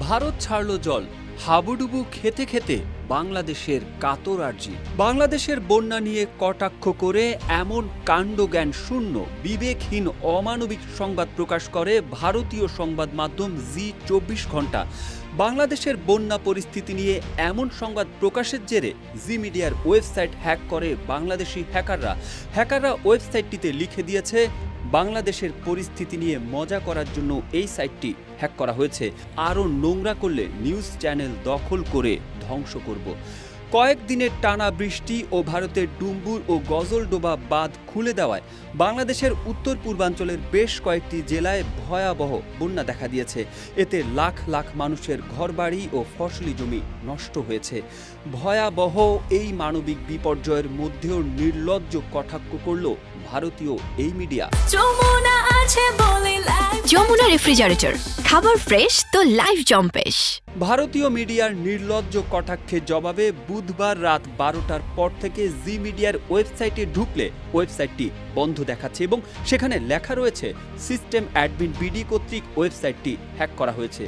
ভারত ছাড়ল জল, হাবুডুবু খেতে খেতে বাংলাদেশের কাতর আর্জি। বাংলাদেশের বন্যা নিয়ে কটাক্ষ করে এমন কাণ্ডজ্ঞান শূন্য বিবেকহীন অমানবিক সংবাদ প্রকাশ করে ভারতীয় সংবাদ মাধ্যম জি24 ঘন্টা। বাংলাদেশের বন্যা পরিস্থিতি নিয়ে এমন সংবাদ প্রকাশের জেরে জি মিডিয়ার ওয়েবসাইট হ্যাক করে বাংলাদেশি হ্যাকাররা ওয়েবসাইটটিতে লিখে দিয়েছে, বাংলাদেশের পরিস্থিতি নিয়ে মজা করার জন্য এই সাইটটি হ্যাক করা হয়েছে, আরও নোংরা করলে নিউজ চ্যানেল দখল করে ধ্বংস করব। কয়েকদিনের টানা বৃষ্টি ও ভারতের ডুম্বুর ও গজলডোবা বাঁধ খুলে দেওয়ায় বাংলাদেশের উত্তর পূর্বাঞ্চলের বেশ কয়েকটি জেলায় ভয়াবহ বন্যা দেখা দিয়েছে। এতে লাখ লাখ মানুষের ঘরবাড়ি ও ফসলি জমি নষ্ট হয়েছে। ভয়াবহ এই মানবিক বিপর্যয়ের মধ্যেও নির্লজ্জ কটাক্ষ করল ভারতীয় এই মিডিয়া। যমুনা রেফ্রিজারেটর, খাবার ফ্রেশ তো লাইফ জম্পেশ। ভারতীয় মিডিয়ার নির্লজ্জ কটাক্ষের জবাবে বুধবার রাত 12টার পর থেকে জি মিডিয়ার ওয়েবসাইটে ঢুকলে ওয়েবসাইটটি বন্ধ দেখাচ্ছে এবং সেখানে লেখা রয়েছে সিস্টেম অ্যাডমিন বিডি কর্তৃক ওয়েবসাইটটি হ্যাক করা হয়েছে।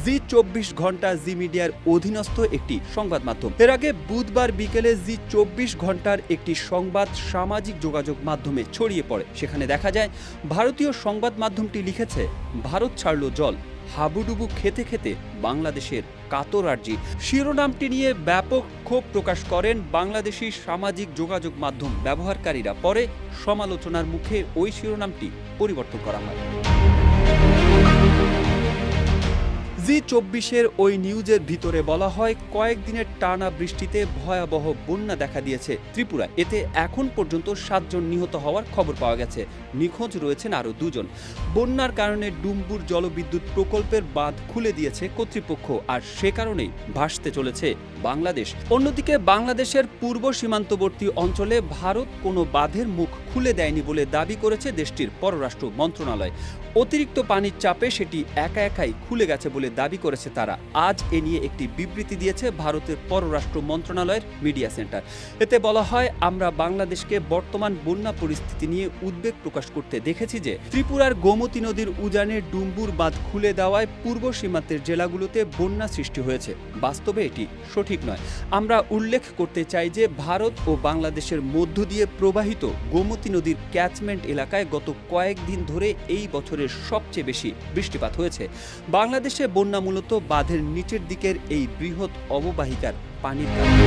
জি24 ঘন্টা জি মিডিয়ার অধীনস্থ একটি সংবাদ মাধ্যম। এর আগে বুধবার বিকেলে জি24 ঘন্টার একটি সংবাদ সামাজিক যোগাযোগ মাধ্যমে ছড়িয়ে পড়ে। সেখানে দেখা যায় ভারতীয় সংবাদ মাধ্যমটি লিখেছে, ভারত ছাড়ল জল, হাবুডুবু খেতে খেতে বাংলাদেশের কাতর আর্জি। শিরোনামটি নিয়ে ব্যাপক ক্ষোভ প্রকাশ করেন বাংলাদেশি সামাজিক যোগাযোগ মাধ্যম ব্যবহারকারীরা। পরে সমালোচনার মুখে ওই শিরোনামটি পরিবর্তন করা হয়। জি24-এর ওই নিউজের ভিতরে বলা হয়, কয়েকদিনের টানা বৃষ্টিতে ভয়াবহ বন্যা দেখা দিয়েছে ত্রিপুরায়। এতে এখন পর্যন্ত 7 জন নিহত হওয়ার খবর পাওয়া গেছে। নিখোঁজ রয়েছেন আরও 2 জন। বন্যার কারণে ডুম্বুর জলবিদ্যুৎ প্রকল্পের বাঁধ খুলে দিয়েছে কর্তৃপক্ষ, আর সে কারণেই ভাসতে চলেছে বাংলাদেশ। অন্যদিকে বাংলাদেশের পূর্ব সীমান্তবর্তী অঞ্চলে ভারত কোনো বাঁধের মুখ খুলে দেয়নি বলে দাবি করেছে দেশটির পররাষ্ট্র মন্ত্রণালয়। অতিরিক্ত পানির চাপে সেটি একাই খুলে গেছে বলে দাবি করেছে তারা। আজ এ নিয়ে একটি বিবৃতি দিয়েছে ভারতের পররাষ্ট্র মন্ত্রণালয়ের মিডিয়া সেন্টার। এতে বলা হয়, আমরা বাংলাদেশকে বর্তমান বন্যা পরিস্থিতি নিয়ে উদ্বেগ প্রকাশ করতে দেখেছি যে ত্রিপুরার গোমতী নদীর উজানে ডুম্বুর বাঁধ খুলে দেওয়ায় পূর্ব সীমান্তের জেলাগুলোতে বন্যা সৃষ্টি হয়েছে। বাস্তবে এটি সঠিক নয়। আমরা উল্লেখ করতে চাই যে ভারত ও বাংলাদেশের মধ্য দিয়ে প্রবাহিত গোমতী নদীর ক্যাচমেন্ট এলাকায় গত কয়েকদিন ধরে এই বছরের সবচেয়ে বেশি বৃষ্টিপাত হয়েছে। বাংলাদেশে বন্যা মূলত বাঁধের নিচের দিকের এই বৃহৎ অববাহিকার পানির কারণে।